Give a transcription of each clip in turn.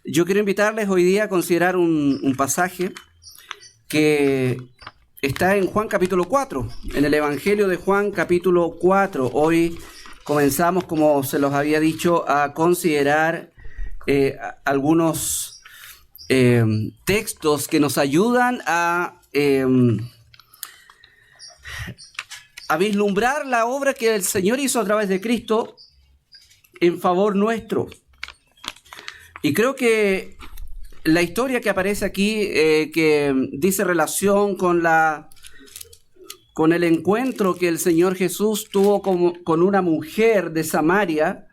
Yo quiero invitarles hoy día a considerar un pasaje que está en Juan capítulo 4, en el Evangelio de Juan capítulo 4. Hoy comenzamos, como se los había dicho, a considerar algunos textos que nos ayudan a vislumbrar la obra que el Señor hizo a través de Cristo en favor nuestro. Y creo que la historia que aparece aquí, que dice relación con el encuentro que el Señor Jesús tuvo con una mujer de Samaria,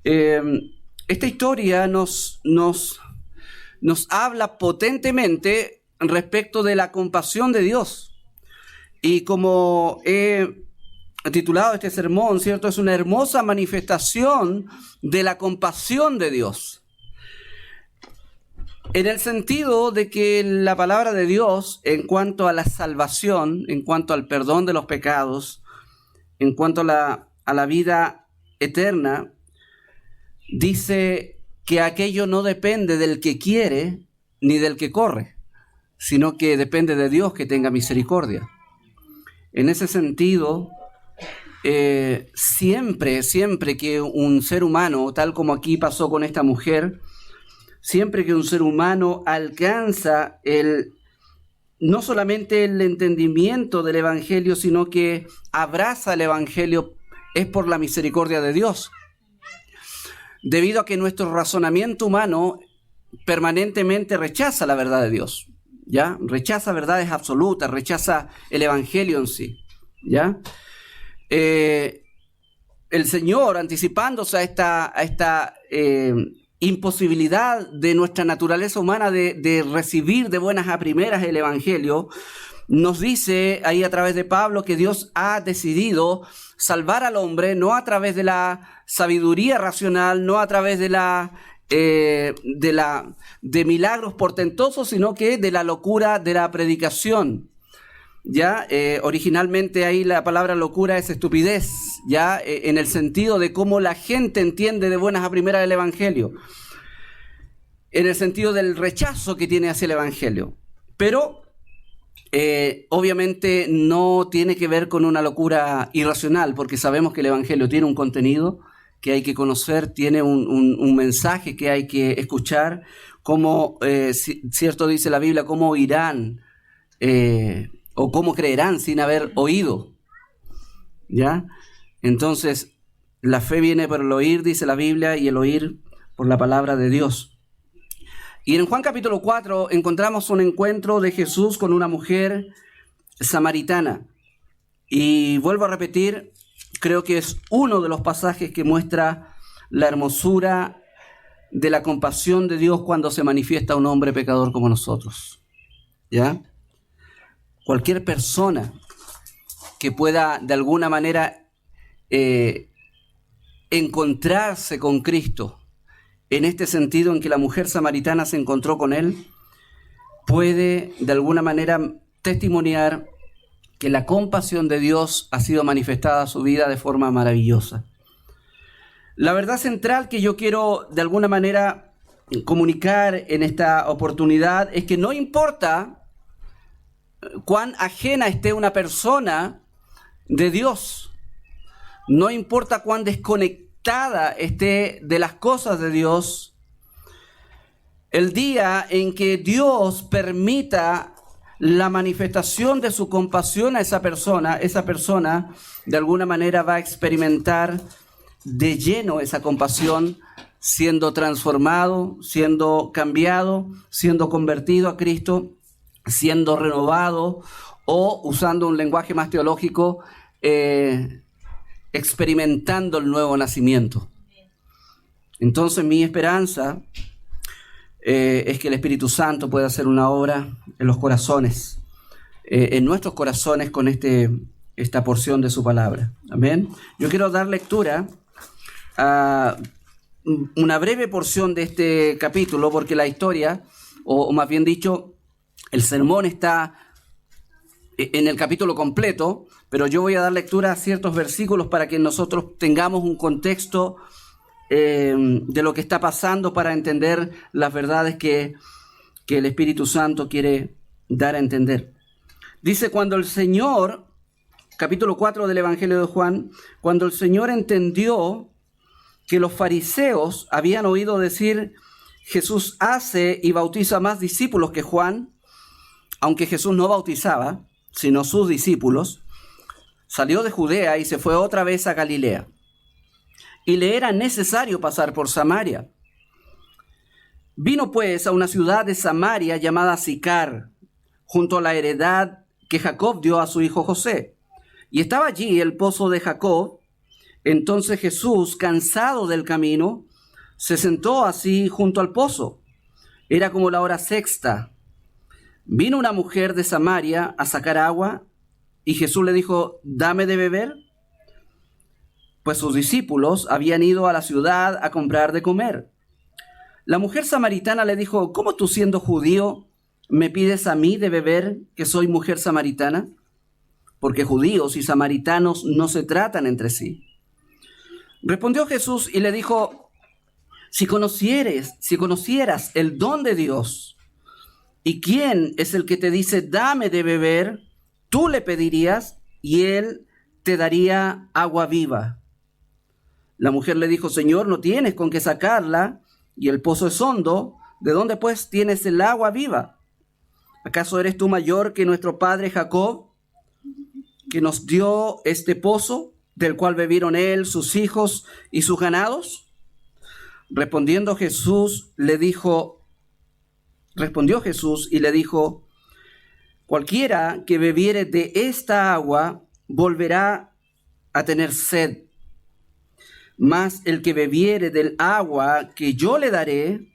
esta historia nos habla potentemente respecto de la compasión de Dios. Y como he titulado este sermón, ¿cierto? Es una hermosa manifestación de la compasión de Dios. En el sentido de que la palabra de Dios, en cuanto a la salvación, en cuanto al perdón de los pecados, en cuanto a la vida eterna, dice que aquello no depende del que quiere ni del que corre, sino que depende de Dios que tenga misericordia. En ese sentido, siempre que un ser humano, tal como aquí pasó con esta mujer, siempre que un ser humano alcanza no solamente el entendimiento del Evangelio, sino que abraza el Evangelio, es por la misericordia de Dios. Debido a que nuestro razonamiento humano permanentemente rechaza la verdad de Dios, ¿ya? Rechaza verdades absolutas, rechaza el Evangelio en sí, ¿ya? El Señor, anticipándose a esta imposibilidad de nuestra naturaleza humana de recibir de buenas a primeras el Evangelio, nos dice ahí a través de Pablo que Dios ha decidido salvar al hombre no a través de la sabiduría racional, no a través de milagros portentosos, sino que de la locura de la predicación. Ya, originalmente ahí la palabra locura es estupidez, ya, en el sentido de cómo la gente entiende de buenas a primeras el Evangelio, en el sentido del rechazo que tiene hacia el Evangelio. Pero obviamente no tiene que ver con una locura irracional, porque sabemos que el Evangelio tiene un contenido que hay que conocer, tiene un mensaje que hay que escuchar, como cierto dice la Biblia, cómo oirán o cómo creerán sin haber oído, ¿ya? Entonces, la fe viene por el oír, dice la Biblia, y el oír por la palabra de Dios. Y en Juan capítulo 4 encontramos un encuentro de Jesús con una mujer samaritana. Y vuelvo a repetir, creo que es uno de los pasajes que muestra la hermosura de la compasión de Dios cuando se manifiesta un hombre pecador como nosotros, ¿ya? Cualquier persona que pueda de alguna manera encontrarse con Cristo, en este sentido en que la mujer samaritana se encontró con Él, puede de alguna manera testimoniar que la compasión de Dios ha sido manifestada a su vida de forma maravillosa. La verdad central que yo quiero de alguna manera comunicar en esta oportunidad es que no importa cuán ajena esté una persona de Dios, no importa cuán desconectada esté de las cosas de Dios, el día en que Dios permita la manifestación de su compasión a esa persona de alguna manera va a experimentar de lleno esa compasión, siendo transformado, siendo cambiado, siendo convertido a Cristo, siendo renovado, o usando un lenguaje más teológico, experimentando el nuevo nacimiento. Entonces mi esperanza es que el Espíritu Santo pueda hacer una obra en los corazones, en nuestros corazones con esta porción de su palabra. Amén. Yo quiero dar lectura a una breve porción de este capítulo, porque la historia, o más bien dicho, el sermón está en el capítulo completo, pero yo voy a dar lectura a ciertos versículos para que nosotros tengamos un contexto de lo que está pasando para entender las verdades que el Espíritu Santo quiere dar a entender. Dice, cuando el Señor, capítulo 4 del Evangelio de Juan, cuando el Señor entendió que los fariseos habían oído decir, Jesús hace y bautiza más discípulos que Juan, aunque Jesús no bautizaba, sino sus discípulos, salió de Judea y se fue otra vez a Galilea. Y le era necesario pasar por Samaria. Vino pues a una ciudad de Samaria llamada Sicar, junto a la heredad que Jacob dio a su hijo José. Y estaba allí el pozo de Jacob. Entonces Jesús, cansado del camino, se sentó así junto al pozo. Era como la hora sexta. Vino una mujer de Samaria a sacar agua, y Jesús le dijo, dame de beber. Pues sus discípulos habían ido a la ciudad a comprar de comer. La mujer samaritana le dijo, ¿cómo tú siendo judío me pides a mí de beber, que soy mujer samaritana? Porque judíos y samaritanos no se tratan entre sí. Respondió Jesús y le dijo, si conocieras el don de Dios, y quién es el que te dice, dame de beber, tú le pedirías y él te daría agua viva. La mujer le dijo, Señor, no tienes con qué sacarla, y el pozo es hondo. ¿De dónde pues tienes el agua viva? ¿Acaso eres tú mayor que nuestro padre Jacob, que nos dio este pozo, del cual bebieron él, sus hijos y sus ganados? Respondió Jesús y le dijo, cualquiera que bebiere de esta agua volverá a tener sed. Mas el que bebiere del agua que yo le daré,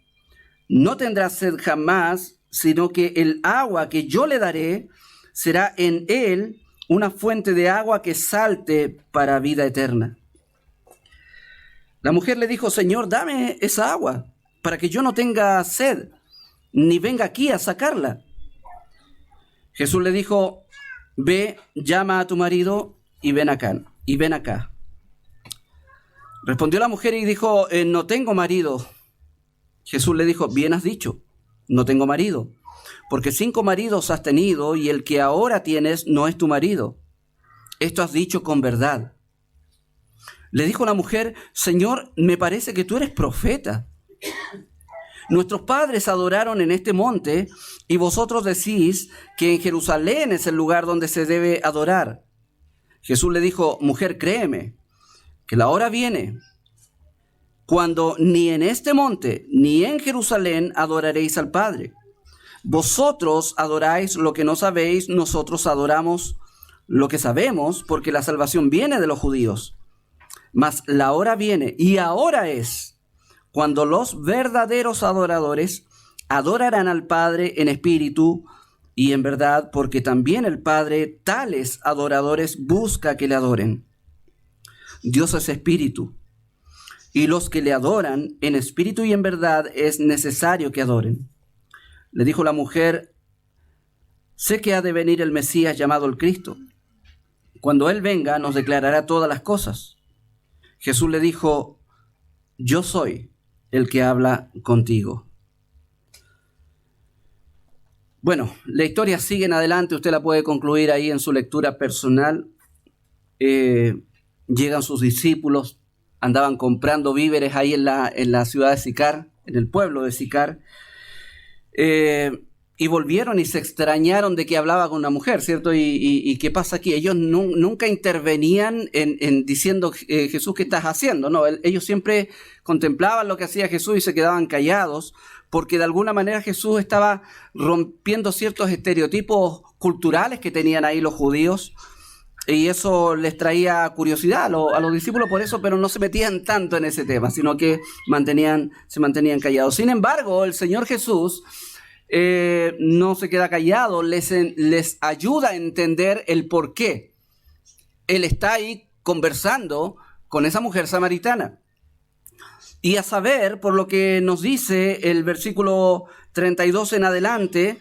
no tendrá sed jamás, sino que el agua que yo le daré será en él una fuente de agua que salte para vida eterna. La mujer le dijo, Señor, dame esa agua, para que yo no tenga sed, ni venga aquí a sacarla. Jesús le dijo, ve, llama a tu marido y ven acá. Respondió la mujer y dijo, no tengo marido. Jesús le dijo, bien has dicho, no tengo marido, porque 5 maridos has tenido y el que ahora tienes no es tu marido. Esto has dicho con verdad. Le dijo la mujer, Señor, me parece que tú eres profeta. Nuestros padres adoraron en este monte y vosotros decís que en Jerusalén es el lugar donde se debe adorar. Jesús le dijo, mujer, créeme, que la hora viene cuando ni en este monte ni en Jerusalén adoraréis al Padre. Vosotros adoráis lo que no sabéis, nosotros adoramos lo que sabemos, porque la salvación viene de los judíos. Mas la hora viene, y ahora es, cuando los verdaderos adoradores adorarán al Padre en espíritu y en verdad, porque también el Padre tales adoradores busca que le adoren. Dios es espíritu, y los que le adoran en espíritu y en verdad es necesario que adoren. Le dijo la mujer, sé que ha de venir el Mesías llamado el Cristo. Cuando Él venga nos declarará todas las cosas. Jesús le dijo, yo soy el que habla contigo. Bueno, la historia sigue en adelante, usted la puede concluir ahí en su lectura personal. Llegan sus discípulos, andaban comprando víveres ahí en la ciudad de Sicar, en el pueblo de Sicar, y volvieron y se extrañaron de que hablaba con una mujer, ¿cierto? ¿Y qué pasa aquí? Ellos nunca intervenían en diciendo, Jesús, ¿qué estás haciendo? No, ellos siempre contemplaban lo que hacía Jesús y se quedaban callados, porque de alguna manera Jesús estaba rompiendo ciertos estereotipos culturales que tenían ahí los judíos, y eso les traía curiosidad a los discípulos por eso, pero no se metían tanto en ese tema, sino que se mantenían callados. Sin embargo, el Señor Jesús no se queda callado, les ayuda a entender el por qué Él está ahí conversando con esa mujer samaritana. Y a saber, por lo que nos dice el versículo 32 en adelante,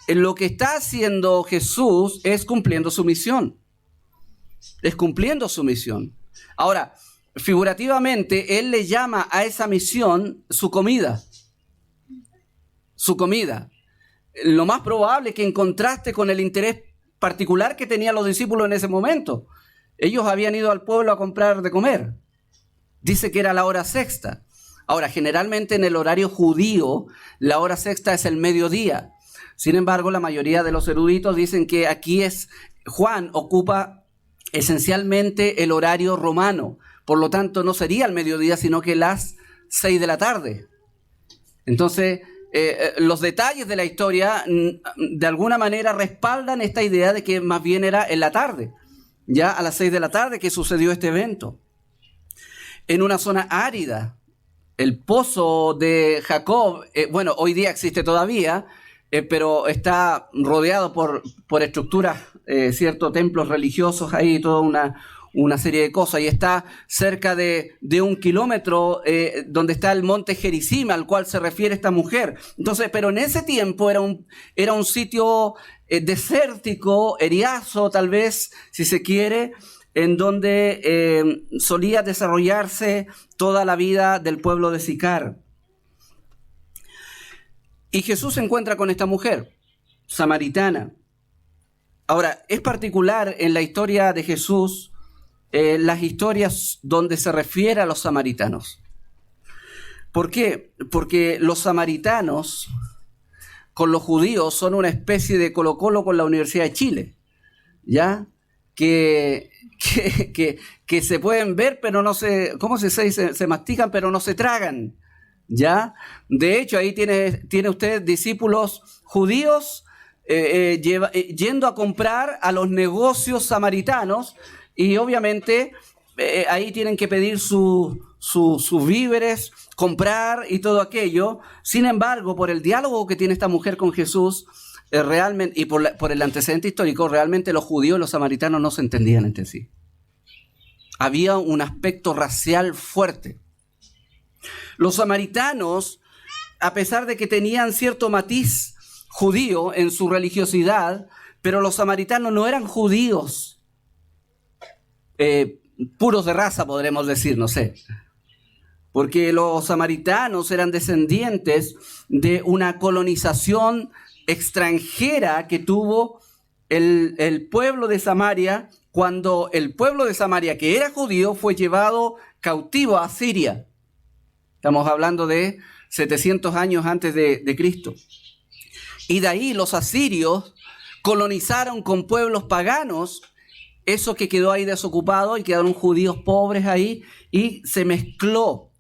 lo que está haciendo Jesús es cumpliendo su misión. Es cumpliendo su misión. Ahora, figurativamente, él le llama a esa misión su comida. Su comida. Lo más probable es que en contraste con el interés particular que tenían los discípulos en ese momento. Ellos habían ido al pueblo a comprar de comer. Dice que era la hora sexta. Ahora, generalmente en el horario judío, la hora sexta es el mediodía. Sin embargo, la mayoría de los eruditos dicen que aquí Juan ocupa esencialmente el horario romano. Por lo tanto, no sería el mediodía, sino que las 6 de la tarde. Entonces, los detalles de la historia de alguna manera respaldan esta idea de que más bien era en la tarde, ya a las 6 de la tarde que sucedió este evento. En una zona árida, el pozo de Jacob, hoy día existe todavía, pero está rodeado por estructuras, ciertos templos religiosos ahí, toda una serie de cosas, y está cerca de 1 kilómetro donde está el monte Gerizim, al cual se refiere esta mujer. Entonces, pero en ese tiempo era un sitio desértico, eriazo tal vez, si se quiere, en donde solía desarrollarse toda la vida del pueblo de Sicar. Y Jesús se encuentra con esta mujer, samaritana. Ahora, es particular en la historia de Jesús las historias donde se refiere a los samaritanos. ¿Por qué? Porque los samaritanos con los judíos son una especie de Colo-Colo con la Universidad de Chile, ¿ya? Que se pueden ver, pero no se, ¿cómo se dice? Se mastican, pero no se tragan, ¿ya? De hecho, ahí tiene usted discípulos judíos yendo a comprar a los negocios samaritanos, y obviamente ahí tienen que pedir sus víveres, comprar y todo aquello. Sin embargo, por el diálogo que tiene esta mujer con Jesús, realmente, y por el antecedente histórico, realmente los judíos y los samaritanos no se entendían entre sí. Había un aspecto racial fuerte. Los samaritanos, a pesar de que tenían cierto matiz judío en su religiosidad, pero los samaritanos no eran judíos puros de raza, podremos decir, no sé. Porque los samaritanos eran descendientes de una colonización extranjera que tuvo el pueblo de Samaria, cuando el pueblo de Samaria, que era judío, fue llevado cautivo a Siria. Estamos hablando de 700 años antes de Cristo. Y de ahí los asirios colonizaron con pueblos paganos eso que quedó ahí desocupado, y quedaron judíos pobres ahí, y se mezcló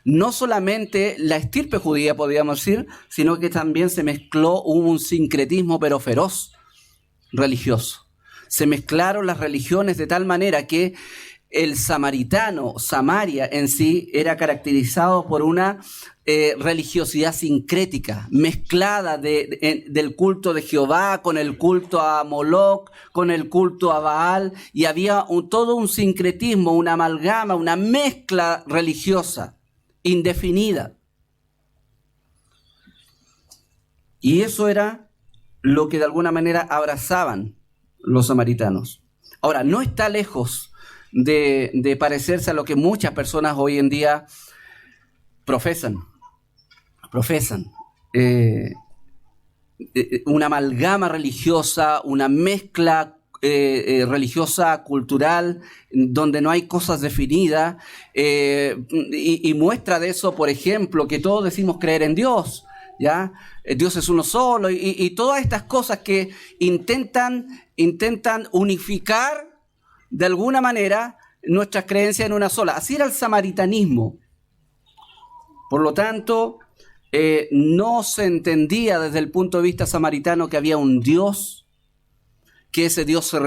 no solamente la estirpe judía, podríamos decir, sino que también se mezcló, hubo un sincretismo pero feroz religioso. Se mezclaron las religiones de tal manera que el samaritano, Samaria en sí, era caracterizado por una religiosidad sincrética, mezclada del culto de Jehová con el culto a Moloc, con el culto a Baal, y había todo un sincretismo, una amalgama, una mezcla religiosa indefinida. Y eso era lo que de alguna manera abrazaban los samaritanos. Ahora, no está lejos de parecerse a lo que muchas personas hoy en día profesan. Una amalgama religiosa, una mezcla religiosa, cultural, donde no hay cosas definidas, y muestra de eso, por ejemplo, que todos decimos creer en Dios, ¿ya? Dios es uno solo, y todas estas cosas que intentan unificar de alguna manera nuestras creencias en una sola. Así era el samaritanismo. Por lo tanto, no se entendía desde el punto de vista samaritano que había un Dios, que ese Dios se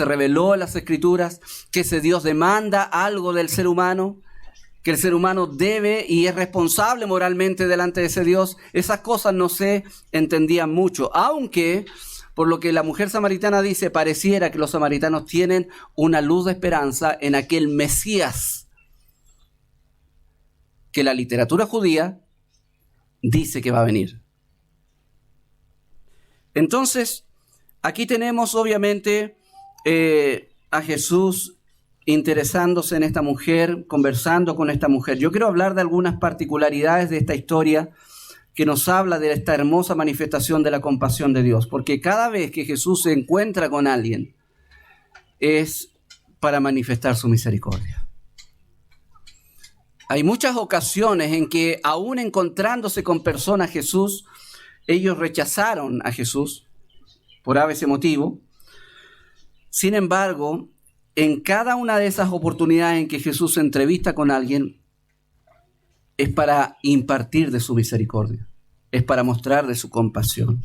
reveló en las Escrituras, que ese Dios demanda algo del ser humano, que el ser humano debe y es responsable moralmente delante de ese Dios. Esas cosas no se entendían mucho, aunque por lo que la mujer samaritana dice, pareciera que los samaritanos tienen una luz de esperanza en aquel Mesías que la literatura judía dice que va a venir. Entonces, aquí tenemos obviamente a Jesús interesándose en esta mujer, conversando con esta mujer. Yo quiero hablar de algunas particularidades de esta historia que nos habla de esta hermosa manifestación de la compasión de Dios, porque cada vez que Jesús se encuentra con alguien es para manifestar su misericordia. Hay muchas ocasiones en que, aún encontrándose con personas Jesús, ellos rechazaron a Jesús por ese motivo. Sin embargo, en cada una de esas oportunidades en que Jesús se entrevista con alguien, es para impartir de su misericordia, es para mostrar de su compasión.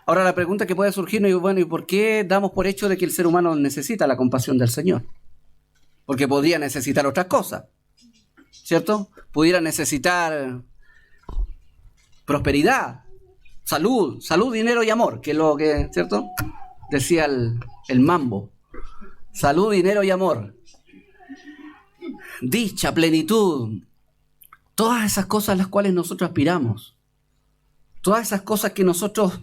Ahora, la pregunta que puede surgir es, bueno, ¿y por qué damos por hecho de que el ser humano necesita la compasión del Señor? Porque podría necesitar otras cosas, ¿cierto? Pudiera necesitar prosperidad, salud, dinero y amor, que es lo que, ¿cierto? Decía el mambo. Salud, dinero y amor. Dicha, plenitud. Todas esas cosas a las cuales nosotros aspiramos. Todas esas cosas que nosotros,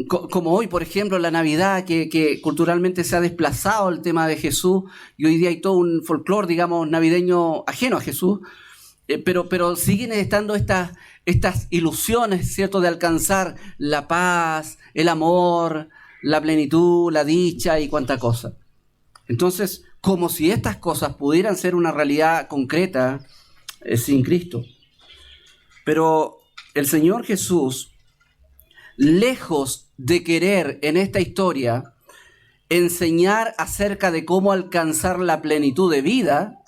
como hoy, por ejemplo, la Navidad, que culturalmente se ha desplazado el tema de Jesús, y hoy día hay todo un folclore, digamos, navideño ajeno a Jesús, pero siguen estando estas ilusiones, ¿cierto?, de alcanzar la paz, el amor, la plenitud, la dicha y cuánta cosa. Entonces, como si estas cosas pudieran ser una realidad concreta sin Cristo. Pero el Señor Jesús, lejos de querer en esta historia enseñar acerca de cómo alcanzar la plenitud de vida,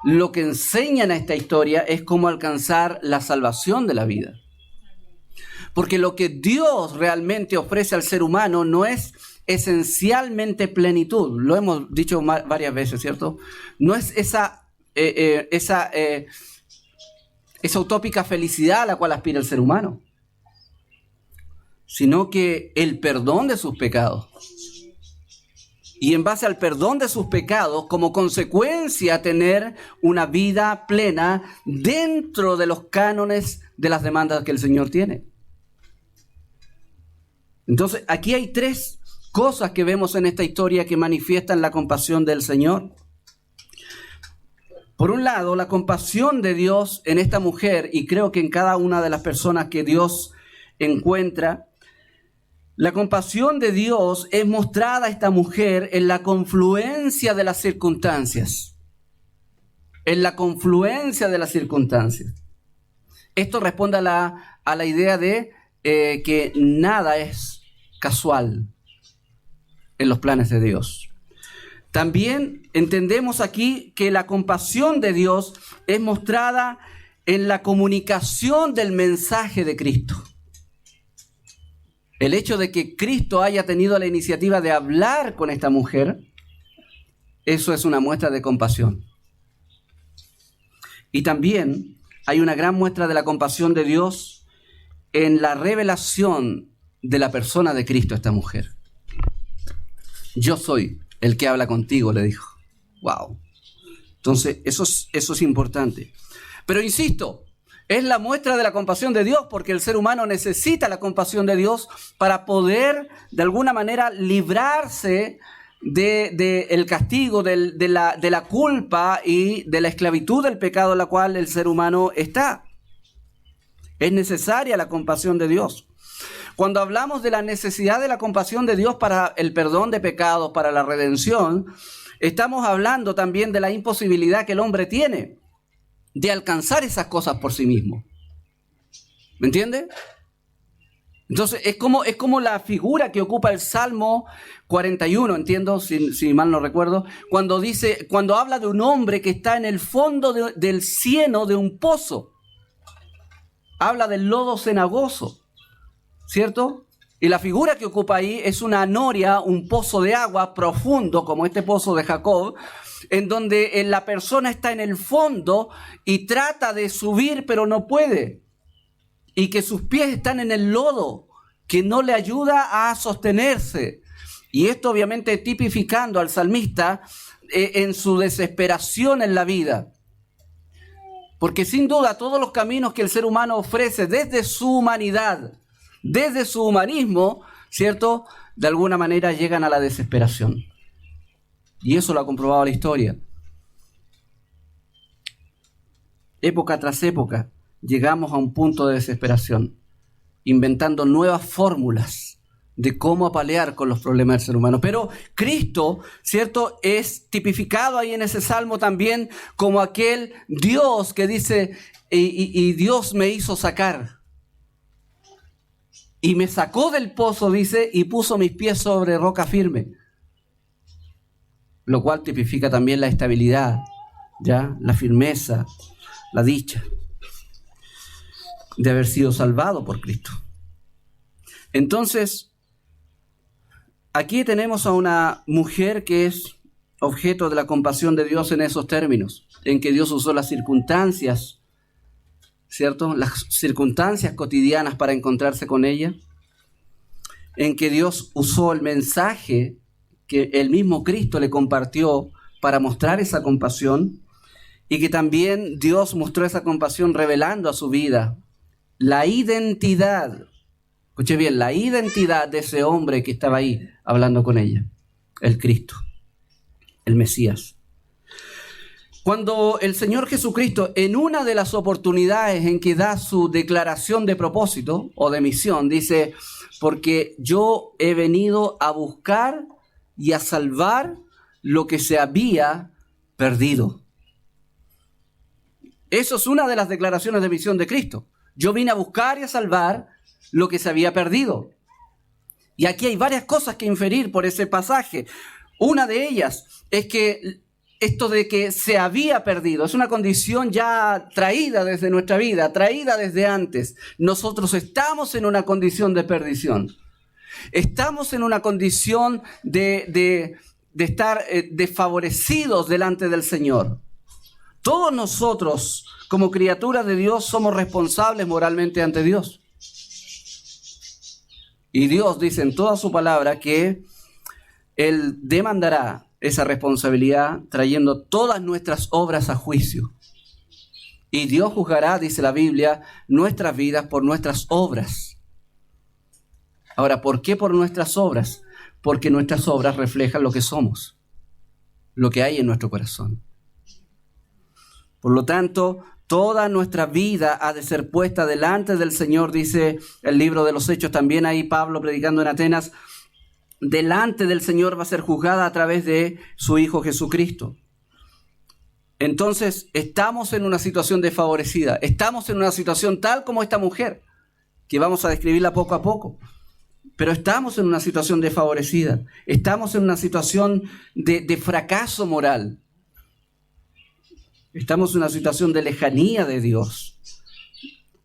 lo que enseña en esta historia es cómo alcanzar la salvación de la vida. Porque lo que Dios realmente ofrece al ser humano no es esencialmente plenitud. Lo hemos dicho varias veces, ¿cierto? No es esa utópica felicidad a la cual aspira el ser humano, sino que el perdón de sus pecados. Y en base al perdón de sus pecados, como consecuencia, tener una vida plena dentro de los cánones de las demandas que el Señor tiene. Entonces, aquí hay tres cosas que vemos en esta historia que manifiestan la compasión del Señor. Por un lado, la compasión de Dios en esta mujer, y creo que en cada una de las personas que Dios encuentra, la compasión de Dios es mostrada a esta mujer en la confluencia de las circunstancias. En la confluencia de las circunstancias. Esto responde a la idea de que nada es casual en los planes de Dios. También entendemos aquí que la compasión de Dios es mostrada en la comunicación del mensaje de Cristo. El hecho de que Cristo haya tenido la iniciativa de hablar con esta mujer, eso es una muestra de compasión. Y también hay una gran muestra de la compasión de Dios en la revelación de la persona de Cristo a esta mujer. Yo soy el que habla contigo, le dijo. Wow. Entonces, eso es importante. Pero insisto, es la muestra de la compasión de Dios, porque el ser humano necesita la compasión de Dios para poder, de alguna manera, librarse del castigo, de la culpa y de la esclavitud del pecado en la cual el ser humano está. Es necesaria la compasión de Dios. Cuando hablamos de la necesidad de la compasión de Dios para el perdón de pecados, para la redención, estamos hablando también de la imposibilidad que el hombre tiene de alcanzar esas cosas por sí mismo. ¿Me entiende? Entonces, es como la figura que ocupa el Salmo 41, entiendo, si mal no recuerdo, cuando habla de un hombre que está en el fondo del cieno de un pozo. Habla del lodo cenagoso, ¿cierto? Y la figura que ocupa ahí es una noria, un pozo de agua profundo, como este pozo de Jacob, en donde la persona está en el fondo y trata de subir, pero no puede. Y que sus pies están en el lodo, que no le ayuda a sostenerse. Y esto obviamente tipificando al salmista en su desesperación en la vida. Porque sin duda todos los caminos que el ser humano ofrece desde su humanidad, desde su humanismo, ¿cierto?, de alguna manera llegan a la desesperación. Y eso lo ha comprobado la historia. Época tras época llegamos a un punto de desesperación, inventando nuevas fórmulas de cómo apalear con los problemas del ser humano. Pero Cristo, ¿cierto?, es tipificado ahí en ese salmo también como aquel Dios que dice, y Dios me hizo sacar. Y me sacó del pozo, dice, y puso mis pies sobre roca firme. Lo cual tipifica también la estabilidad, ¿ya?, la firmeza, la dicha de haber sido salvado por Cristo. Entonces, aquí tenemos a una mujer que es objeto de la compasión de Dios en esos términos, en que Dios usó las circunstancias, ¿cierto?, las circunstancias cotidianas para encontrarse con ella, en que Dios usó el mensaje que el mismo Cristo le compartió para mostrar esa compasión, y que también Dios mostró esa compasión revelando a su vida la identidad, escuche bien, la identidad de ese hombre que estaba ahí hablando con ella, el Cristo, el Mesías. Cuando el Señor Jesucristo, en una de las oportunidades en que da su declaración de propósito o de misión, dice, porque yo he venido a buscar y a salvar lo que se había perdido. Eso es una de las declaraciones de misión de Cristo. Yo vine a buscar y a salvar lo que se había perdido. Y aquí hay varias cosas que inferir por ese pasaje. Una de ellas es que esto de que se había perdido es una condición ya traída desde nuestra vida, traída desde antes. Nosotros estamos en una condición de perdición. Estamos en una condición de estar desfavorecidos delante del Señor. Todos nosotros, como criaturas de Dios, somos responsables moralmente ante Dios. Y Dios dice en toda su palabra que Él demandará esa responsabilidad trayendo todas nuestras obras a juicio. Y Dios juzgará, dice la Biblia, nuestras vidas por nuestras obras. Ahora, ¿por qué por nuestras obras? Porque nuestras obras reflejan lo que somos, lo que hay en nuestro corazón. Por lo tanto, toda nuestra vida ha de ser puesta delante del Señor, dice el libro de los Hechos, también ahí Pablo predicando en Atenas, delante del Señor va a ser juzgada a través de su Hijo Jesucristo. Entonces, estamos en una situación desfavorecida, estamos en una situación tal como esta mujer, que vamos a describirla poco a poco, pero estamos en una situación desfavorecida, estamos en una situación de fracaso moral. Estamos en una situación de lejanía de Dios.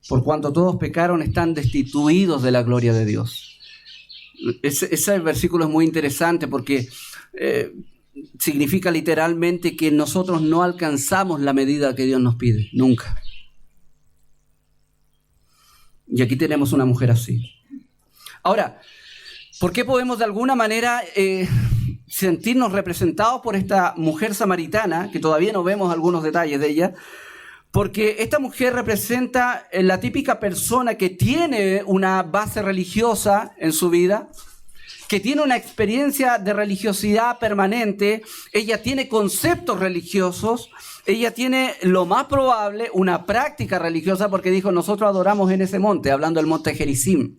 Por cuanto todos pecaron, están destituidos de la gloria de Dios. Ese versículo es muy interesante porque significa literalmente que nosotros no alcanzamos la medida que Dios nos pide, nunca. Y aquí tenemos una mujer así. Ahora, ¿por qué podemos de alguna manera sentirnos representados por esta mujer samaritana, que todavía no vemos algunos detalles de ella? Porque esta mujer representa la típica persona que tiene una base religiosa en su vida, que tiene una experiencia de religiosidad permanente, ella tiene conceptos religiosos, ella tiene lo más probable una práctica religiosa, porque dijo, nosotros adoramos en ese monte, hablando del monte Gerizim.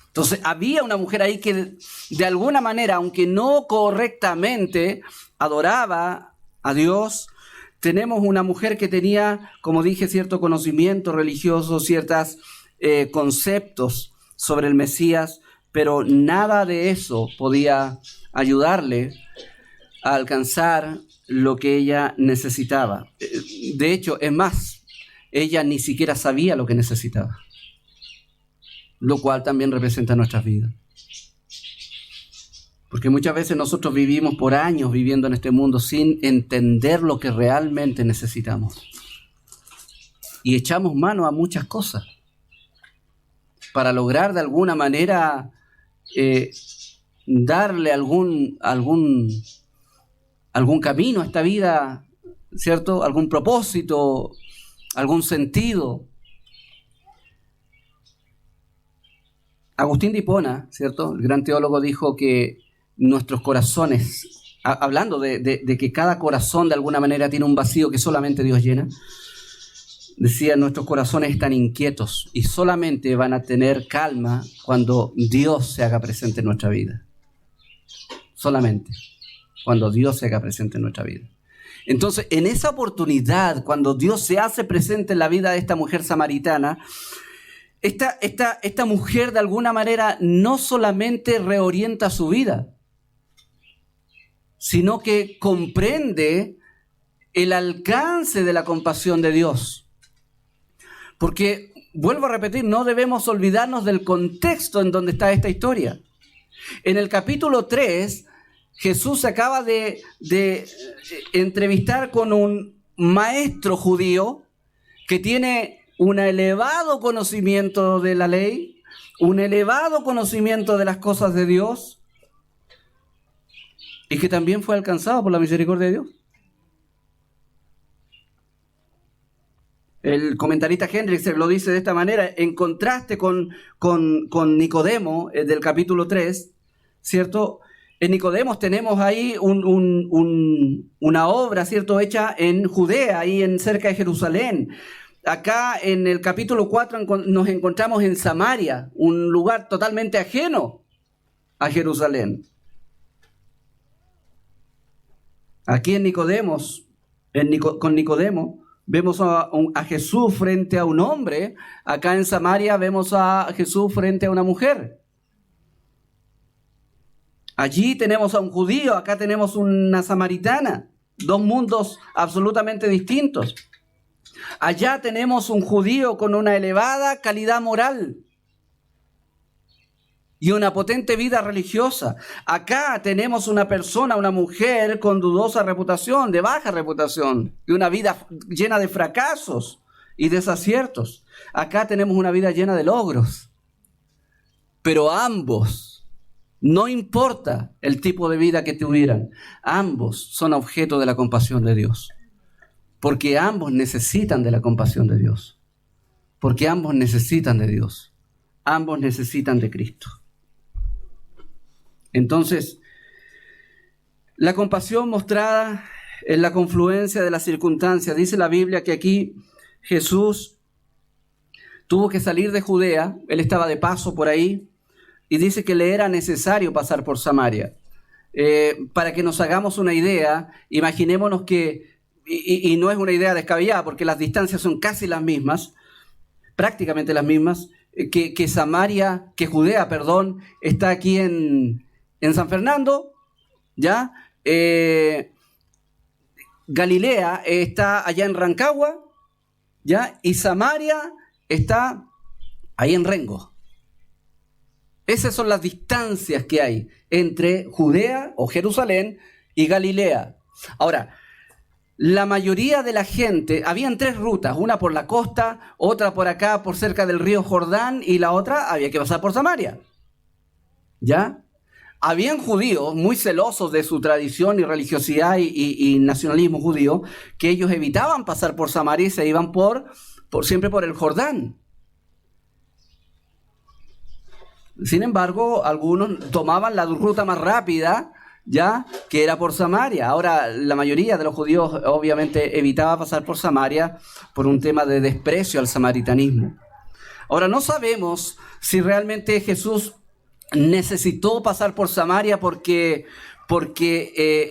Entonces había una mujer ahí que de alguna manera, aunque no correctamente, adoraba a Dios. Tenemos una mujer que tenía, como dije, cierto conocimiento religioso, ciertos conceptos sobre el Mesías, pero nada de eso podía ayudarle a alcanzar lo que ella necesitaba. De hecho, es más, ella ni siquiera sabía lo que necesitaba, lo cual también representa nuestras vidas. Porque muchas veces nosotros vivimos por años viviendo en este mundo sin entender lo que realmente necesitamos. Y echamos mano a muchas cosas para lograr de alguna manera darle algún camino a esta vida, ¿cierto? Algún propósito, algún sentido. Agustín de Hipona, ¿cierto? El gran teólogo dijo que nuestros corazones hablando de que cada corazón de alguna manera tiene un vacío que solamente Dios llena, decía, nuestros corazones están inquietos y solamente van a tener calma cuando Dios se haga presente en nuestra vida. Solamente cuando Dios se haga presente en nuestra vida. Entonces, en esa oportunidad, cuando Dios se hace presente en la vida de esta mujer samaritana, esta mujer de alguna manera no solamente reorienta su vida, sino que comprende el alcance de la compasión de Dios. Porque, vuelvo a repetir, no debemos olvidarnos del contexto en donde está esta historia. En el capítulo 3, Jesús se acaba de entrevistar con un maestro judío que tiene un elevado conocimiento de la ley, un elevado conocimiento de las cosas de Dios, y que también fue alcanzado por la misericordia de Dios. El comentarista Hendricks lo dice de esta manera, en contraste con Nicodemo, del capítulo 3, ¿cierto? En Nicodemos tenemos ahí una obra, ¿cierto?, hecha en Judea, ahí cerca de Jerusalén. Acá en el capítulo 4 nos encontramos en Samaria, un lugar totalmente ajeno a Jerusalén. Aquí en Nicodemos, con Nicodemo, vemos a Jesús frente a un hombre. Acá en Samaria vemos a Jesús frente a una mujer. Allí tenemos a un judío, acá tenemos una samaritana. Dos mundos absolutamente distintos. Allá tenemos un judío con una elevada calidad moral y una potente vida religiosa. Acá tenemos una persona, una mujer con dudosa reputación, de baja reputación, y una vida llena de fracasos y desaciertos. Acá tenemos una vida llena de logros. Pero ambos, no importa el tipo de vida que tuvieran, ambos son objeto de la compasión de Dios. Porque ambos necesitan de la compasión de Dios. Porque ambos necesitan de Dios. Ambos necesitan de Cristo. Entonces, la compasión mostrada en la confluencia de las circunstancias. Dice la Biblia que aquí Jesús tuvo que salir de Judea. Él estaba de paso por ahí. Y dice que le era necesario pasar por Samaria. Para que nos hagamos una idea, imaginémonos que, y no es una idea descabellada, porque las distancias son casi las mismas, prácticamente las mismas, que Judea, está aquí en San Fernando, ¿ya? Galilea está allá en Rancagua, ¿ya? Y Samaria está ahí en Rengo. Esas son las distancias que hay entre Judea o Jerusalén y Galilea. Ahora, la mayoría de la gente, habían 3 rutas, una por la costa, otra por acá, por cerca del río Jordán, y la otra había que pasar por Samaria. ¿Ya? Habían judíos muy celosos de su tradición y religiosidad y nacionalismo judío, que ellos evitaban pasar por Samaria y se iban siempre por el Jordán. Sin embargo, algunos tomaban la ruta más rápida, ya, que era por Samaria. Ahora, la mayoría de los judíos obviamente evitaba pasar por Samaria por un tema de desprecio al samaritanismo. Ahora, no sabemos si realmente Jesús necesitó pasar por Samaria porque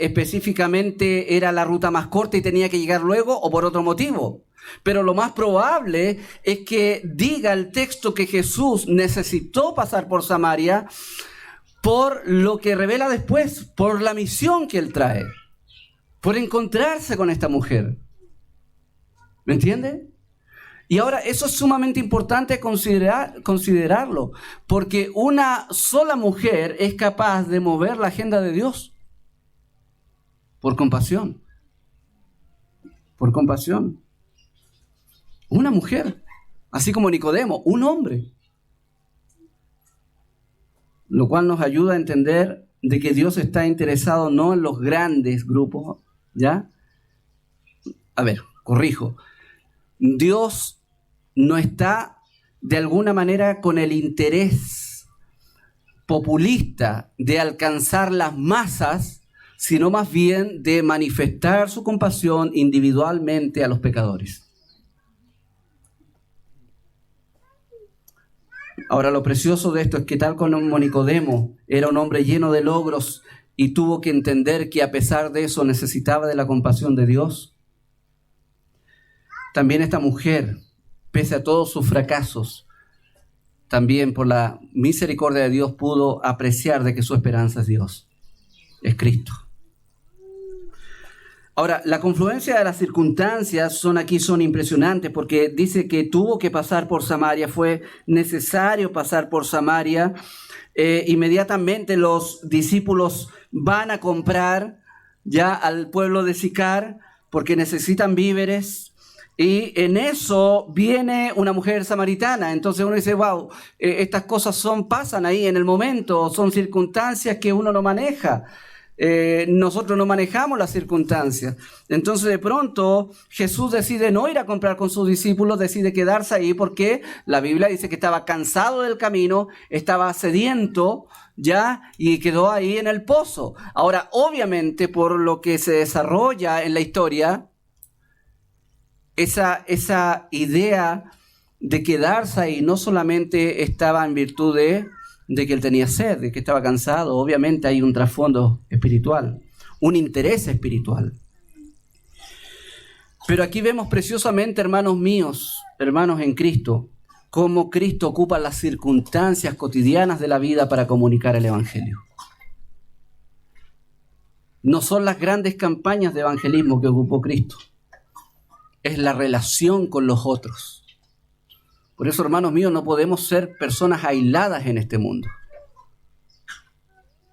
específicamente era la ruta más corta y tenía que llegar luego, o por otro motivo. Pero lo más probable es que diga el texto que Jesús necesitó pasar por Samaria por lo que revela después, por la misión que él trae, por encontrarse con esta mujer. ¿Me entiende? Y ahora eso es sumamente importante considerarlo, porque una sola mujer es capaz de mover la agenda de Dios por compasión. Por compasión. Una mujer, así como Nicodemo, un hombre. Lo cual nos ayuda a entender de que Dios está interesado no en los grandes grupos, ¿ya? A ver, corrijo. Dios no está de alguna manera con el interés populista de alcanzar las masas sino más bien de manifestar su compasión individualmente a los pecadores. Ahora, lo precioso de esto es que tal como Nicodemo era un hombre lleno de logros y tuvo que entender que a pesar de eso necesitaba de la compasión de Dios, también esta mujer, pese a todos sus fracasos, también por la misericordia de Dios pudo apreciar de que su esperanza es Dios, es Cristo. Ahora, la confluencia de las circunstancias son impresionantes porque dice que tuvo que pasar por Samaria, fue necesario pasar por Samaria. Inmediatamente los discípulos van a comprar ya al pueblo de Sicar porque necesitan víveres. Y en eso viene una mujer samaritana. Entonces uno dice, wow, estas cosas pasan ahí en el momento, son circunstancias que uno no maneja. Nosotros no manejamos las circunstancias. Entonces de pronto Jesús decide no ir a comprar con sus discípulos, decide quedarse ahí porque la Biblia dice que estaba cansado del camino, estaba sediento ya y quedó ahí en el pozo. Ahora, obviamente, por lo que se desarrolla en la historia, esa idea de quedarse ahí no solamente estaba en virtud de que él tenía sed, de que estaba cansado. Obviamente hay un trasfondo espiritual, un interés espiritual. Pero aquí vemos preciosamente, hermanos míos, hermanos en Cristo, cómo Cristo ocupa las circunstancias cotidianas de la vida para comunicar el Evangelio. No son las grandes campañas de evangelismo que ocupó Cristo, es la relación con los otros. Por eso, hermanos míos, no podemos ser personas aisladas en este mundo.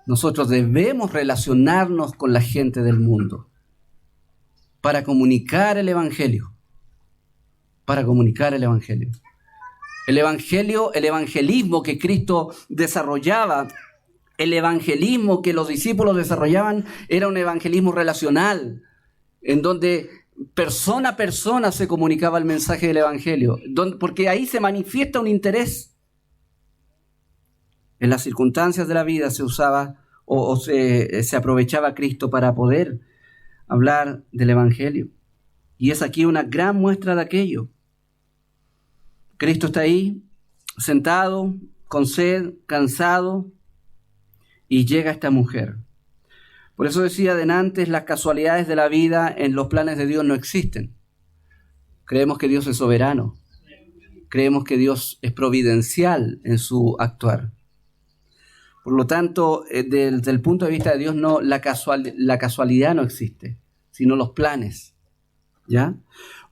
Nosotros debemos relacionarnos con la gente del mundo para comunicar el Evangelio. Para comunicar el Evangelio. El evangelismo que Cristo desarrollaba, el evangelismo que los discípulos desarrollaban, era un evangelismo relacional, en donde persona a persona se comunicaba el mensaje del Evangelio, porque ahí se manifiesta un interés. En las circunstancias de la vida se usaba se aprovechaba Cristo para poder hablar del Evangelio. Y es aquí una gran muestra de aquello. Cristo está ahí, sentado, con sed, cansado, y llega esta mujer. Por eso decía antes, las casualidades de la vida en los planes de Dios no existen. Creemos que Dios es soberano. Creemos que Dios es providencial en su actuar. Por lo tanto, desde el punto de vista de Dios, la casualidad no existe, sino los planes. ¿Ya?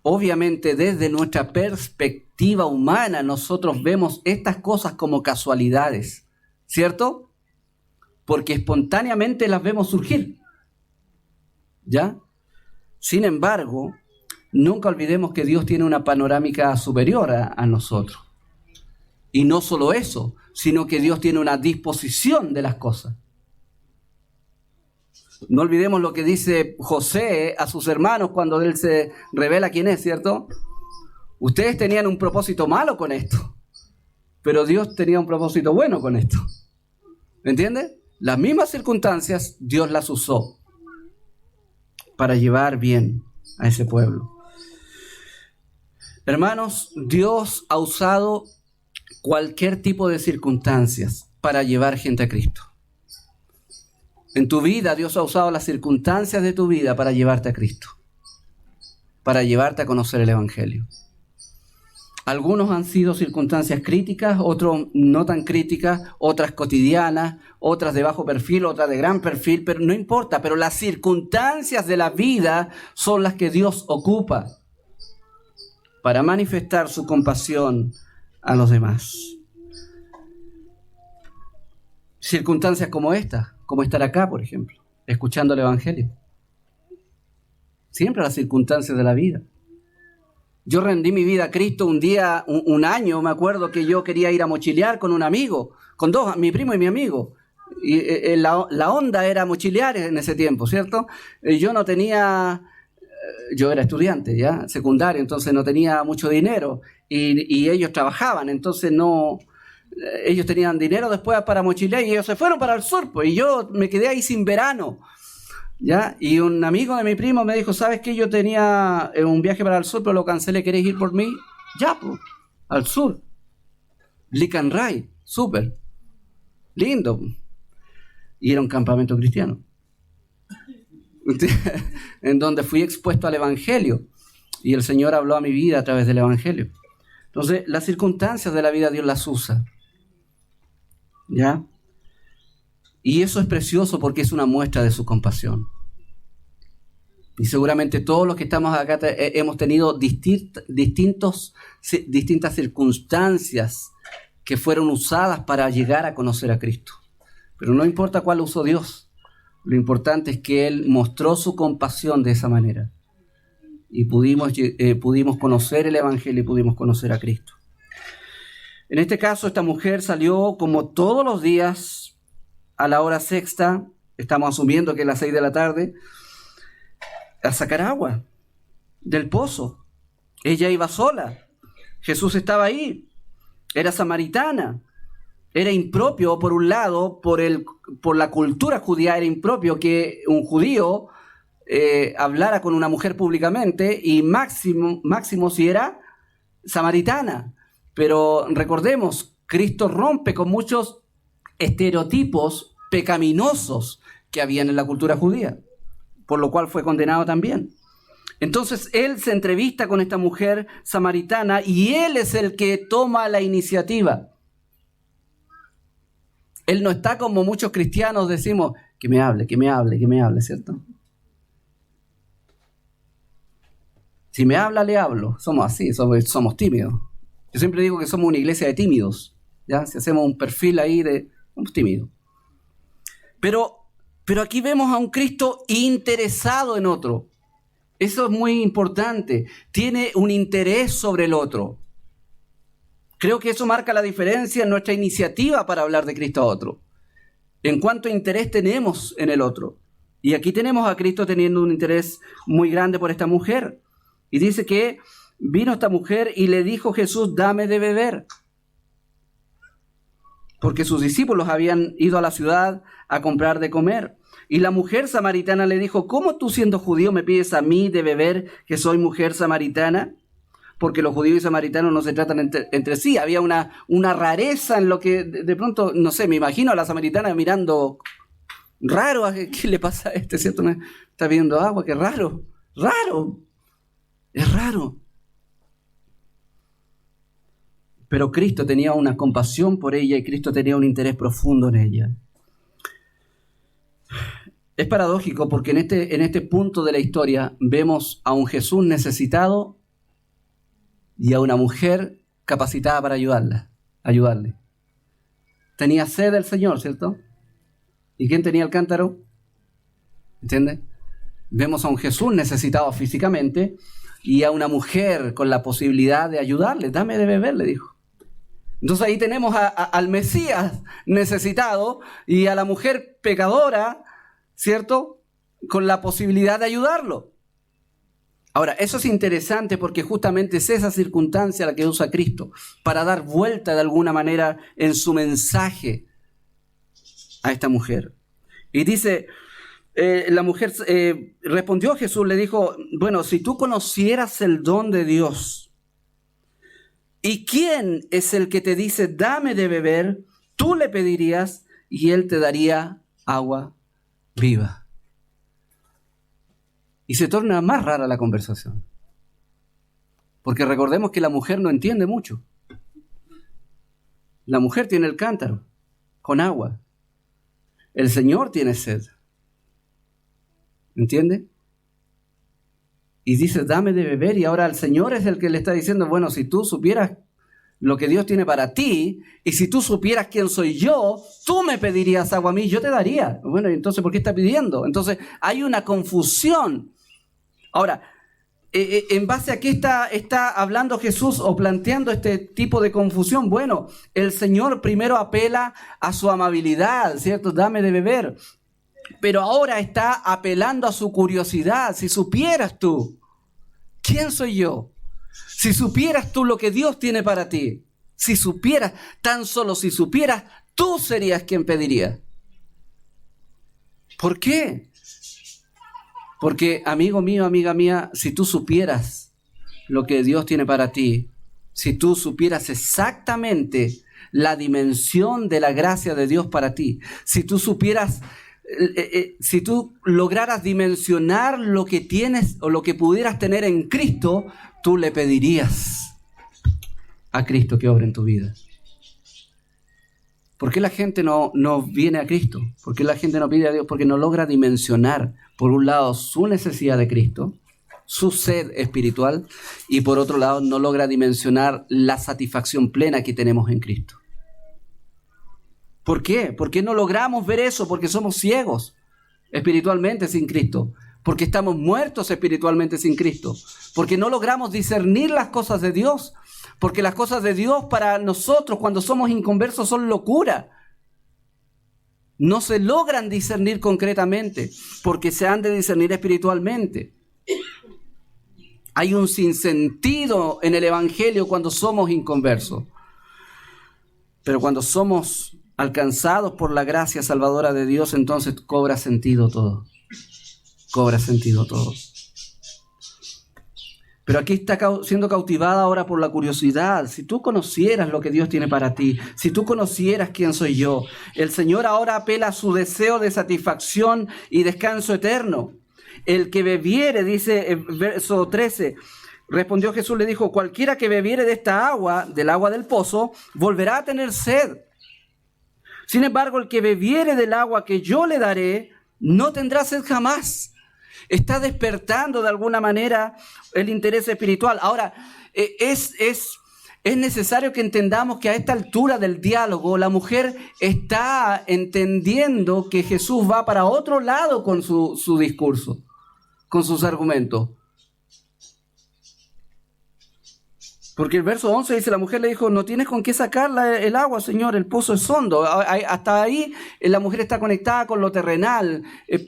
Obviamente, desde nuestra perspectiva humana, nosotros vemos estas cosas como casualidades, ¿cierto? Porque espontáneamente las vemos surgir, ¿ya? Sin embargo, nunca olvidemos que Dios tiene una panorámica superior a nosotros. Y no solo eso, sino que Dios tiene una disposición de las cosas. No olvidemos lo que dice José a sus hermanos cuando él se revela quién es, ¿cierto? Ustedes tenían un propósito malo con esto, pero Dios tenía un propósito bueno con esto. ¿Me entiendes? Las mismas circunstancias Dios las usó para llevar bien a ese pueblo. Hermanos, Dios ha usado cualquier tipo de circunstancias para llevar gente a Cristo. En tu vida, Dios ha usado las circunstancias de tu vida para llevarte a Cristo, para llevarte a conocer el Evangelio. Algunos han sido circunstancias críticas, otros no tan críticas, otras cotidianas, otras de bajo perfil, otras de gran perfil, pero no importa. Pero las circunstancias de la vida son las que Dios ocupa para manifestar su compasión a los demás. Circunstancias como esta, como estar acá, por ejemplo, escuchando el Evangelio. Siempre las circunstancias de la vida. Yo rendí mi vida a Cristo un año, me acuerdo que yo quería ir a mochilear con un amigo, con dos, mi primo y mi amigo. Y la onda era mochilear en ese tiempo, ¿cierto? Yo no tenía, yo era estudiante, ya, secundario, entonces no tenía mucho dinero. Y ellos trabajaban, entonces ellos tenían dinero después para mochilear y ellos se fueron para el sur, pues, y yo me quedé ahí sin verano. ¿Ya? Y un amigo de mi primo me dijo, ¿sabes qué? Yo tenía un viaje para el sur, pero lo cancelé, ¿querés ir por mí? Ya, pues, al sur. Licanray, súper, lindo. Y era un campamento cristiano, en donde fui expuesto al Evangelio. Y el Señor habló a mi vida a través del Evangelio. Entonces, las circunstancias de la vida Dios las usa. ¿Ya? Y eso es precioso porque es una muestra de su compasión. Y seguramente todos los que estamos acá hemos tenido distintas circunstancias que fueron usadas para llegar a conocer a Cristo. Pero no importa cuál usó Dios, lo importante es que Él mostró su compasión de esa manera. Y pudimos conocer el Evangelio y pudimos conocer a Cristo. En este caso, esta mujer salió como todos los días a la hora sexta, estamos asumiendo que es las 6 de la tarde, a sacar agua del pozo. Ella iba sola. Jesús estaba ahí. Era samaritana. Era impropio, por un lado, por la cultura judía, era impropio que un judío hablara con una mujer públicamente, y máximo si era samaritana. Pero recordemos, Cristo rompe con muchos estereotipos pecaminosos que habían en la cultura judía, por lo cual fue condenado también. Entonces él se entrevista con esta mujer samaritana y él es el que toma la iniciativa. Él no está como muchos cristianos decimos, que me hable, ¿cierto? Si me habla, le hablo. Somos así, somos tímidos. Yo siempre digo que somos una iglesia de tímidos, ¿ya? Si hacemos un perfil ahí somos tímidos. Pero aquí vemos a un Cristo interesado en otro. Eso es muy importante. Tiene un interés sobre el otro. Creo que eso marca la diferencia en nuestra iniciativa para hablar de Cristo a otro. En cuánto interés tenemos en el otro. Y aquí tenemos a Cristo teniendo un interés muy grande por esta mujer. Y dice que vino esta mujer y le dijo Jesús, dame de beber. Porque sus discípulos habían ido a la ciudad a comprar de comer. Y la mujer samaritana le dijo, ¿cómo tú siendo judío me pides a mí de beber que soy mujer samaritana? Porque los judíos y samaritanos no se tratan entre sí. Había una rareza en lo que de pronto, no sé, me imagino a la samaritana mirando raro. ¿Qué le pasa a este? ¿Cierto? ¿Me está pidiendo agua? ¡Qué raro! ¡Raro! Es raro. Pero Cristo tenía una compasión por ella y Cristo tenía un interés profundo en ella. Es paradójico porque en este punto de la historia vemos a un Jesús necesitado y a una mujer capacitada para ayudarle. Tenía sed del Señor, ¿cierto? ¿Y quién tenía el cántaro? ¿Entiende? Vemos a un Jesús necesitado físicamente y a una mujer con la posibilidad de ayudarle. Dame de beber, le dijo. Entonces ahí tenemos al Mesías necesitado y a la mujer pecadora, ¿cierto? Con la posibilidad de ayudarlo. Ahora, eso es interesante porque justamente es esa circunstancia la que usa Cristo para dar vuelta de alguna manera en su mensaje a esta mujer. Y dice, la mujer respondió a Jesús, le dijo, bueno, si tú conocieras el don de Dios, ¿y quién es el que te dice, dame de beber? Tú le pedirías y él te daría agua viva. Y se torna más rara la conversación. Porque recordemos que la mujer no entiende mucho. La mujer tiene el cántaro con agua. El Señor tiene sed. ¿Entiende? Y dice, dame de beber, y ahora el Señor es el que le está diciendo, bueno, si tú supieras lo que Dios tiene para ti, y si tú supieras quién soy yo, tú me pedirías agua a mí, yo te daría. Bueno, entonces, ¿por qué está pidiendo? Entonces, hay una confusión. Ahora, ¿en base a qué está hablando Jesús o planteando este tipo de confusión? Bueno, el Señor primero apela a su amabilidad, ¿cierto? Dame de beber. Pero ahora está apelando a su curiosidad. Si supieras tú, ¿quién soy yo? Si supieras tú lo que Dios tiene para ti, si supieras, tan solo si supieras, tú serías quien pediría. ¿Por qué? Porque, amigo mío, amiga mía, si tú supieras lo que Dios tiene para ti, si tú supieras exactamente la dimensión de la gracia de Dios para ti, si tú supieras, si tú lograras dimensionar lo que tienes o lo que pudieras tener en Cristo, tú le pedirías a Cristo que obre en tu vida. ¿Por qué la gente no viene a Cristo? ¿Por qué la gente no pide a Dios? Porque no logra dimensionar, por un lado, su necesidad de Cristo, su sed espiritual, y por otro lado, no logra dimensionar la satisfacción plena que tenemos en Cristo. ¿Por qué? ¿Por qué no logramos ver eso? Porque somos ciegos espiritualmente sin Cristo. Porque estamos muertos espiritualmente sin Cristo. Porque no logramos discernir las cosas de Dios. Porque las cosas de Dios para nosotros cuando somos inconversos son locura. No se logran discernir concretamente porque se han de discernir espiritualmente. Hay un sinsentido en el Evangelio cuando somos inconversos. Pero cuando somos alcanzados por la gracia salvadora de Dios, entonces cobra sentido todo. Cobra sentido todo. Pero aquí está siendo cautivada ahora por la curiosidad. Si tú conocieras lo que Dios tiene para ti, si tú conocieras quién soy yo, el Señor ahora apela a su deseo de satisfacción y descanso eterno. El que bebiere, dice en verso 13, respondió Jesús, le dijo, cualquiera que bebiere de esta agua, del agua del pozo, volverá a tener sed. Sin embargo, el que bebiere del agua que yo le daré, no tendrá sed jamás. Está despertando de alguna manera el interés espiritual. Ahora, es necesario que entendamos que a esta altura del diálogo la mujer está entendiendo que Jesús va para otro lado con su discurso, con sus argumentos. Porque el verso 11 dice, la mujer le dijo, no tienes con qué sacar el agua, Señor, el pozo es hondo. Hasta ahí la mujer está conectada con lo terrenal.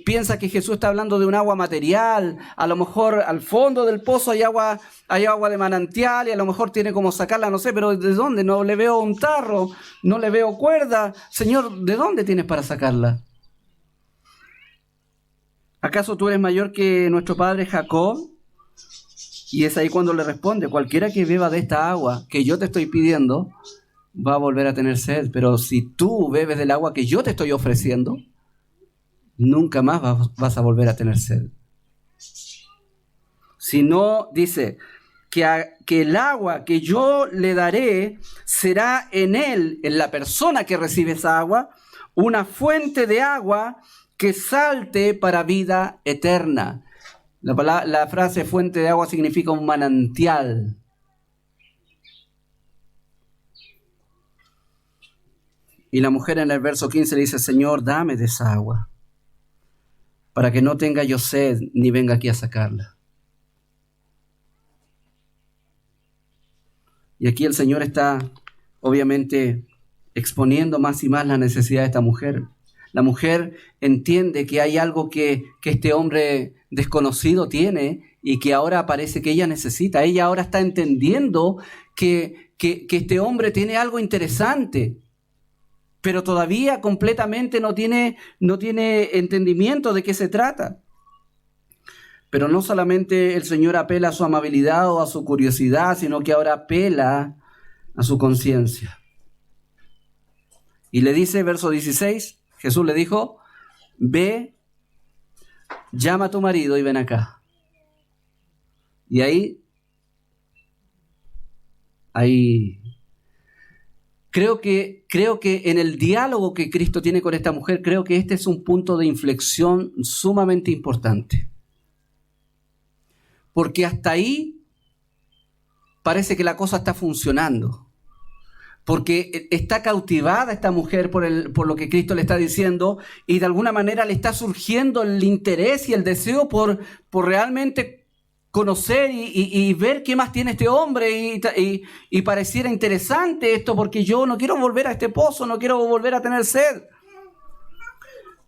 Piensa que Jesús está hablando de un agua material. A lo mejor al fondo del pozo hay agua de manantial y a lo mejor tiene como sacarla, no sé, pero ¿de dónde? No le veo un tarro, no le veo cuerda. Señor, ¿de dónde tienes para sacarla? ¿Acaso tú eres mayor que nuestro padre Jacob? Y es ahí cuando le responde, cualquiera que beba de esta agua que yo te estoy pidiendo, va a volver a tener sed. Pero si tú bebes del agua que yo te estoy ofreciendo, nunca más vas a volver a tener sed. Si no, dice, que el agua que yo le daré será en él, en la persona que recibe esa agua, una fuente de agua que salte para vida eterna. La frase fuente de agua significa un manantial. Y la mujer en el verso 15 le dice, Señor, dame de esa agua, para que no tenga yo sed, ni venga aquí a sacarla. Y aquí el Señor está, obviamente, exponiendo más y más la necesidad de esta mujer. La mujer entiende que hay algo que este hombre desconocido tiene y que ahora parece que ella necesita. Ella ahora está entendiendo que este hombre tiene algo interesante, pero todavía completamente no tiene entendimiento de qué se trata. Pero no solamente el Señor apela a su amabilidad o a su curiosidad, sino que ahora apela a su conciencia. Y le dice, verso 16, Jesús le dijo, ve, llama a tu marido y ven acá. Y ahí creo que en el diálogo que Cristo tiene con esta mujer, creo que este es un punto de inflexión sumamente importante. Porque hasta ahí parece que la cosa está funcionando. Porque está cautivada esta mujer por lo que Cristo le está diciendo y de alguna manera le está surgiendo el interés y el deseo por realmente conocer y ver qué más tiene este hombre y pareciera interesante esto porque yo no quiero volver a este pozo, no quiero volver a tener sed.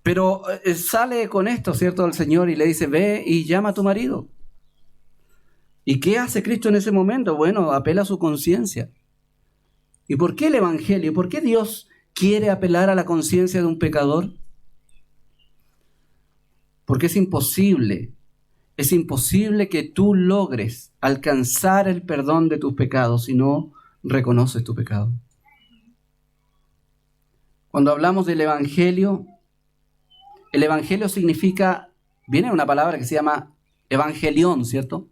Pero sale con esto, ¿cierto? El Señor y le dice, ve y llama a tu marido. ¿Y qué hace Cristo en ese momento? Bueno, apela a su conciencia. ¿Y por qué el Evangelio? ¿Por qué Dios quiere apelar a la conciencia de un pecador? Porque es imposible es imposible que tú logres alcanzar el perdón de tus pecados si no reconoces tu pecado. Cuando hablamos del Evangelio, el Evangelio significa, viene de una palabra que se llama evangelión, ¿cierto?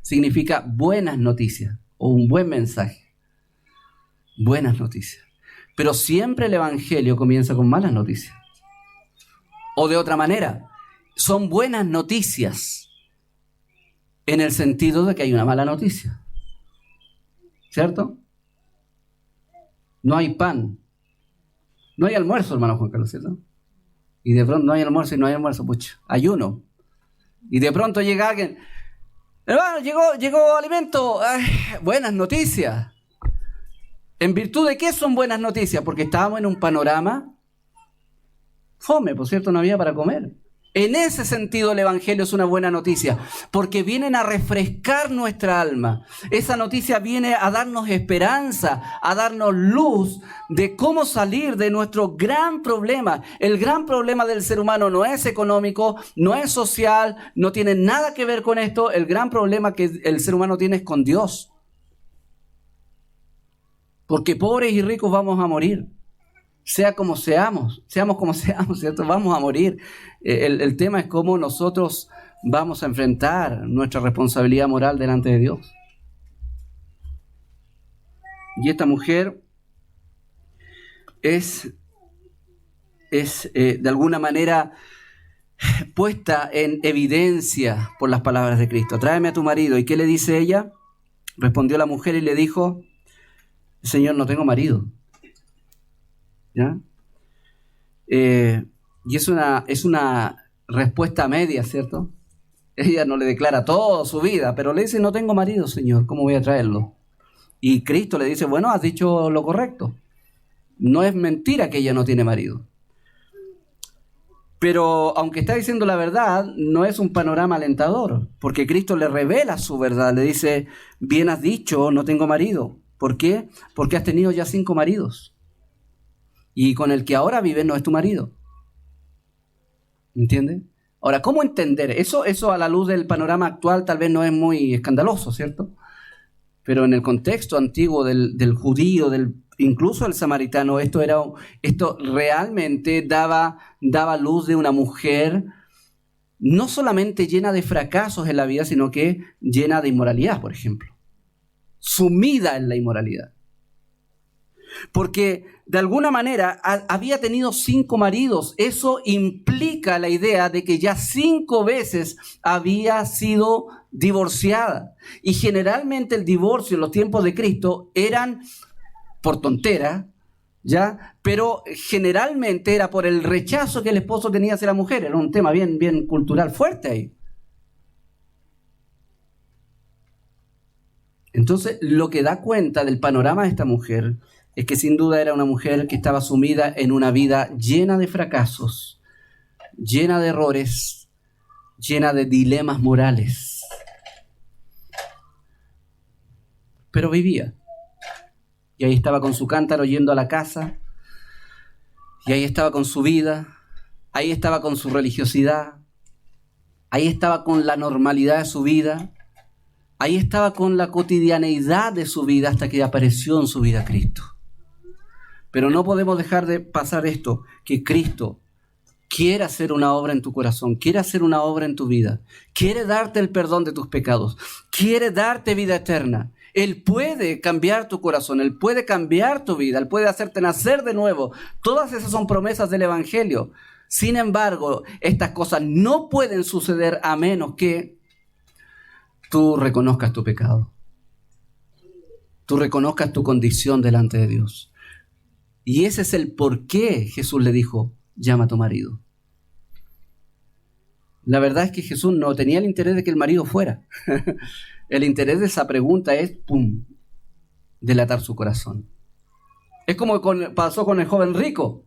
Significa buenas noticias o un buen mensaje. Buenas noticias. Pero siempre el Evangelio comienza con malas noticias. O de otra manera, son buenas noticias en el sentido de que hay una mala noticia. ¿Cierto? No hay pan. No hay almuerzo, hermano Juan Carlos, ¿cierto? Y de pronto no hay almuerzo y no hay almuerzo, pucha, ayuno. Y de pronto llega alguien, hermano, llegó alimento. Ay, buenas noticias. ¿En virtud de qué son buenas noticias? Porque estábamos en un panorama fome, por cierto, no había para comer. En ese sentido el Evangelio es una buena noticia, porque vienen a refrescar nuestra alma. Esa noticia viene a darnos esperanza, a darnos luz de cómo salir de nuestro gran problema. El gran problema del ser humano no es económico, no es social, no tiene nada que ver con esto. El gran problema que el ser humano tiene es con Dios. Porque pobres y ricos vamos a morir. Sea como seamos como seamos, ¿cierto? Vamos a morir. El tema es cómo nosotros vamos a enfrentar nuestra responsabilidad moral delante de Dios. Y esta mujer es de alguna manera puesta en evidencia por las palabras de Cristo. Tráeme a tu marido. ¿Y qué le dice ella? Respondió la mujer y le dijo, Señor, no tengo marido. ¿Ya? Y es una respuesta media, ¿cierto? Ella no le declara toda su vida, pero le dice, no tengo marido, Señor, ¿cómo voy a traerlo? Y Cristo le dice, bueno, has dicho lo correcto. No es mentira que ella no tiene marido. Pero aunque está diciendo la verdad, no es un panorama alentador, porque Cristo le revela su verdad, le dice, bien has dicho, no tengo marido. ¿Por qué? Porque has tenido ya 5 maridos. Y con el que ahora vives no es tu marido. ¿Entiendes? Ahora, ¿cómo entender? Eso a la luz del panorama actual tal vez no es muy escandaloso, ¿cierto? Pero en el contexto antiguo del judío, incluso el samaritano, esto realmente daba luz de una mujer no solamente llena de fracasos en la vida, sino que llena de inmoralidad, por ejemplo. Sumida en la inmoralidad. Porque de alguna manera había tenido 5 maridos. Eso implica la idea de que ya 5 veces había sido divorciada. Y generalmente el divorcio en los tiempos de Cristo eran por tontera, ¿ya? Pero generalmente era por el rechazo que el esposo tenía hacia la mujer. Era un tema bien cultural fuerte ahí. Entonces, lo que da cuenta del panorama de esta mujer es que sin duda era una mujer que estaba sumida en una vida llena de fracasos, llena de errores, llena de dilemas morales. Pero vivía. Y ahí estaba con su cántaro yendo a la casa. Y ahí estaba con su vida. Ahí estaba con su religiosidad. Ahí estaba con la normalidad de su vida. Ahí estaba con la cotidianeidad de su vida hasta que apareció en su vida Cristo. Pero no podemos dejar de pasar esto, que Cristo quiere hacer una obra en tu corazón, quiere hacer una obra en tu vida, quiere darte el perdón de tus pecados, quiere darte vida eterna. Él puede cambiar tu corazón, Él puede cambiar tu vida, Él puede hacerte nacer de nuevo. Todas esas son promesas del Evangelio. Sin embargo, estas cosas no pueden suceder a menos que tú reconozcas tu pecado. Tú reconozcas tu condición delante de Dios. Y ese es el por qué Jesús le dijo, llama a tu marido. La verdad es que Jesús no tenía el interés de que el marido fuera. El interés de esa pregunta es, delatar su corazón. Es como pasó con el joven rico,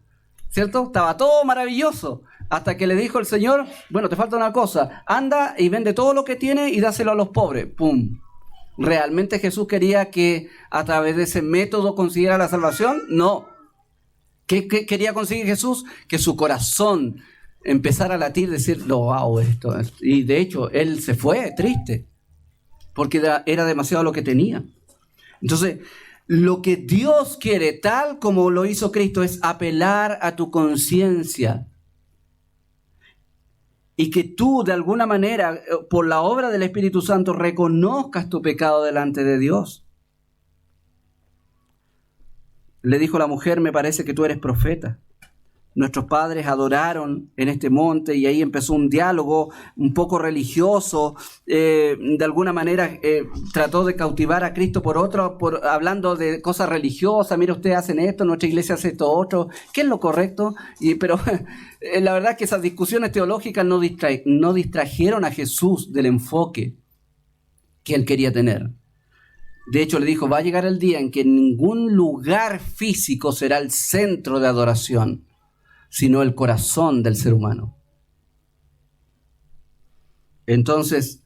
¿cierto? Estaba todo maravilloso, hasta que le dijo el Señor, bueno, te falta una cosa, anda y vende todo lo que tiene y dáselo a los pobres. ¿Realmente Jesús quería que a través de ese método consiguiera la salvación? No. ¿Qué quería conseguir Jesús? Que su corazón empezar a latir, decir, no, wow, esto. Y de hecho, él se fue triste, porque era demasiado lo que tenía. Entonces, lo que Dios quiere, tal como lo hizo Cristo, es apelar a tu conciencia. Y que tú, de alguna manera, por la obra del Espíritu Santo, reconozcas tu pecado delante de Dios. Le dijo la mujer, me parece que tú eres profeta. Nuestros padres adoraron en este monte y ahí empezó un diálogo un poco religioso. De alguna manera trató de cautivar a Cristo hablando de cosas religiosas. Mira, ustedes hacen esto, nuestra iglesia hace esto otro. ¿Qué es lo correcto? Pero la verdad es que esas discusiones teológicas no distrajeron a Jesús del enfoque que él quería tener. De hecho, le dijo, va a llegar el día en que ningún lugar físico será el centro de adoración, sino el corazón del ser humano. Entonces,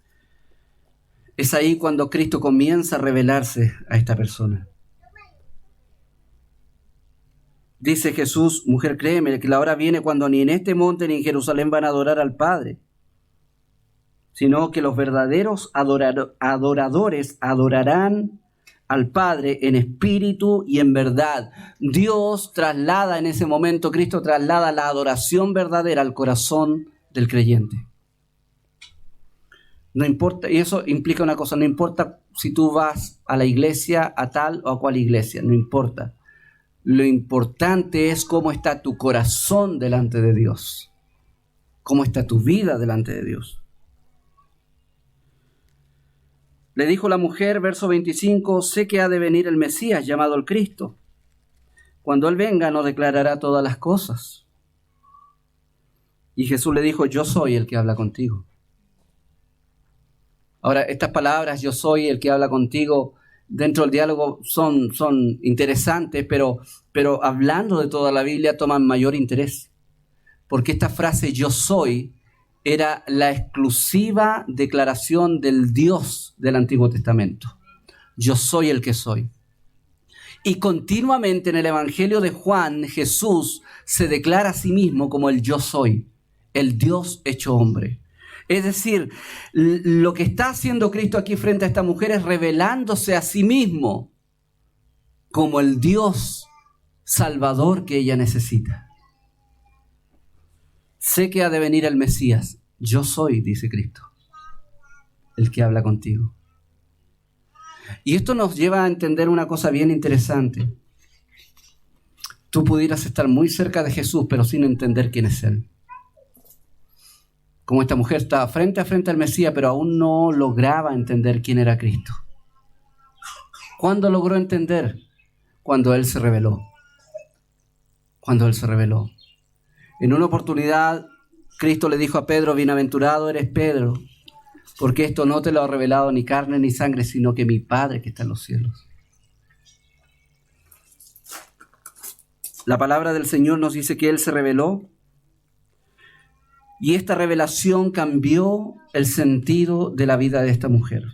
es ahí cuando Cristo comienza a revelarse a esta persona. Dice Jesús, mujer, créeme que la hora viene cuando ni en este monte ni en Jerusalén van a adorar al Padre, sino que los verdaderos adoradores adorarán al Padre en espíritu y en verdad. Dios traslada en ese momento, Cristo traslada la adoración verdadera al corazón del creyente. No importa, y eso implica una cosa, no importa si tú vas a la iglesia, a tal o a cual iglesia, no importa. Lo importante es cómo está tu corazón delante de Dios, cómo está tu vida delante de Dios. Le dijo la mujer, verso 25, sé que ha de venir el Mesías llamado el Cristo. Cuando Él venga nos declarará todas las cosas. Y Jesús le dijo, yo soy el que habla contigo. Ahora, estas palabras, yo soy el que habla contigo, dentro del diálogo son interesantes, pero hablando de toda la Biblia toman mayor interés. Porque esta frase, yo soy, era la exclusiva declaración del Dios del Antiguo Testamento. Yo soy el que soy. Y continuamente en el Evangelio de Juan, Jesús se declara a sí mismo como el yo soy, el Dios hecho hombre. Es decir, lo que está haciendo Cristo aquí frente a esta mujer es revelándose a sí mismo como el Dios salvador que ella necesita. Sé que ha de venir el Mesías. Yo soy, dice Cristo, el que habla contigo. Y esto nos lleva a entender una cosa bien interesante. Tú pudieras estar muy cerca de Jesús, pero sin entender quién es Él. Como esta mujer estaba frente a frente al Mesías, pero aún no lograba entender quién era Cristo. ¿Cuándo logró entender? Cuando Él se reveló. Cuando Él se reveló. En una oportunidad, Cristo le dijo a Pedro, bienaventurado eres Pedro, porque esto no te lo ha revelado ni carne ni sangre, sino que mi Padre que está en los cielos. La palabra del Señor nos dice que Él se reveló y esta revelación cambió el sentido de la vida de esta mujer.